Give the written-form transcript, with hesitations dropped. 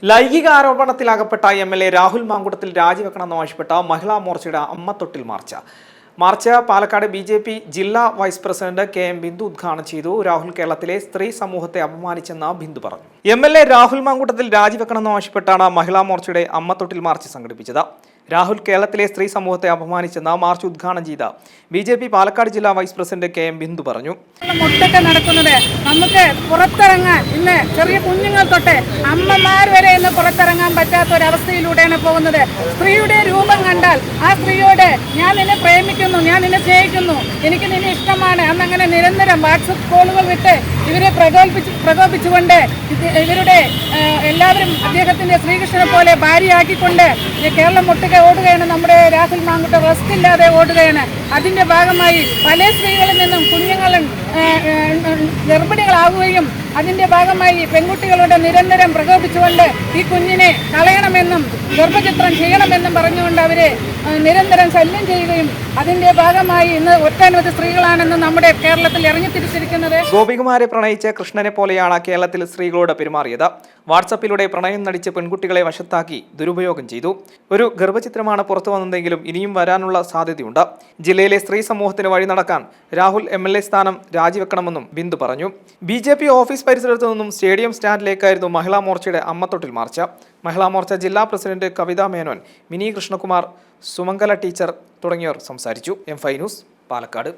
ലൈംഗിക ആരോപണത്തിലകപ്പെട്ട എം.എൽ.എ. രാഹുൽ മാങ്കുട്ടത്തിൽ രാജിവെക്കണമെന്ന് ആവശ്യപ്പെട്ട മഹിളാ മോർച്ചയുടെ അമ്മത്തൊട്ടിൽ March Palakkad BJP. ജില്ലാ വൈസ് പ്രസിഡന്റ് കെ.എം. ബിന്ദു ഉദ്ഘാടനം ചെയ്തു. രാഹുൽ കേരളത്തിലെ സ്ത്രീ സമൂഹത്തെ അപമാനിച്ചെന്ന് ബിന്ദു പറഞ്ഞു. എം.എൽ.എ. രാഹുൽ മാങ്കുട്ടത്തിൽ രാജിവെക്കണമെന്ന് ആവശ്യപ്പെട്ടാണ് മഹിളാ മോർച്ചയുടെ അമ്മത്തൊട്ടിൽ മാർച്ച് സംഘടിപ്പിച്ചത്. രാഹുൽ കേരളത്തിലെ സ്ത്രീ സമൂഹത്തെ അപമാനിച്ചെന്ന് മാർച്ച് ഉദ്ഘാടനം ചെയ്ത ബി.ജെ.പി. പാലക്കാട് ജില്ലാ വൈസ് പ്രസിഡന്റ് കെ.എം. ബിന്ദു പറഞ്ഞു. നടക്കുന്നത് നമുക്ക് പുറത്തിറങ്ങാൻ ഇന്ന് ചെറിയ കുഞ്ഞുങ്ങൾ തൊട്ട് അമ്മമാർ വരെ ഇന്ന് പുറത്തിറങ്ങാൻ പറ്റാത്ത ഒരവസ്ഥയിലൂടെയാണ് പോകുന്നത്. സ്ത്രീയുടെ രൂപം കണ്ടാൽ ആ സ്ത്രീയോട് ഞാൻ നിന്നെ പ്രേമിക്കുന്നു, ഞാൻ നിന്നെ സ്നേഹിക്കുന്നു, എനിക്ക് നിന്നെ ഇഷ്ടമാണ് എന്നങ്ങനെ നിരന്തരം വാട്സപ്പ് കോളുകൾ വിട്ട് ഇവരെ പ്രകോപിച്ചുകൊണ്ട് ഇവരുടെ എല്ലാവരും അദ്ദേഹത്തിന്റെ ശ്രീകൃഷ്ണനെ പോലെ ഭാര്യയാക്കിക്കൊണ്ട് കേരളം ഒട്ടുക ഓടുകയാണ്. നമ്മുടെ രാഹുൽ മാങ്കുട്ട റെസ്റ്റ് ഇല്ലാതെ ഓടുകയാണ്. അതിന്റെ ഭാഗമായി പല സ്ത്രീകളിൽ നിന്നും കുഞ്ഞുങ്ങളും ഗർഭിണികളാവുകയും അതിന്റെ ഭാഗമായി പെൺകുട്ടികളോട് നിരന്തരം പ്രകോപിച്ചുകൊണ്ട് ഈ കുഞ്ഞിനെ കളയണമെന്നും ഗർഭചിത്രം ചെയ്യണമെന്നും പറഞ്ഞുകൊണ്ട് അവരെ നിരന്തരം ശല്യം ചെയ്യുകയും അതിന്റെ ഭാഗമായി ഇന്ന് ഒട്ടനവധി സ്ത്രീകളാണെന്ന് നമ്മുടെ കേരളത്തിൽ ഇറങ്ങിത്തിരിച്ചിരിക്കുന്നത്. ഗോപികുമാരെ പ്രണയിച്ച കൃഷ്ണനെ പോലെയാണ് കേരളത്തിൽ സ്ത്രീകളോട് പെരുമാറിയത്. വാട്സപ്പിലൂടെ പ്രണയം നടിച്ച് പെൺകുട്ടികളെ വശത്താക്കി ദുരുപയോഗം ചെയ്തു. ഒരു ഗർഭചിത്രമാണ് പുറത്തു വന്നതെങ്കിലും ഇനിയും വരാനുള്ള സാധ്യതയുണ്ട്. ജില്ലയിലെ സ്ത്രീ സമൂഹത്തിന് വഴി നടക്കാൻ രാഹുൽ എം.എൽ.എ. സ്ഥാനം രാജിവെക്കണമെന്നും ബിന്ദു പറഞ്ഞു. ബി.ജെ.പി. ഓഫീസ് പരിസരത്തു നിന്നും സ്റ്റേഡിയം സ്റ്റാൻഡിലേക്കായിരുന്നു മഹിളാ മോർച്ചയുടെ അമ്മത്തൊട്ടിൽ മാർച്ച്. മഹിളാ മോർച്ച ജില്ലാ പ്രസിഡന്റ് കവിത മേനോൻ, മിനി കൃഷ്ണകുമാർ, സുമംഗല ടീച്ചർ തുടങ്ങിയവർ സംസാരിച്ചു. എം5 ന്യൂസ്, പാലക്കാട്.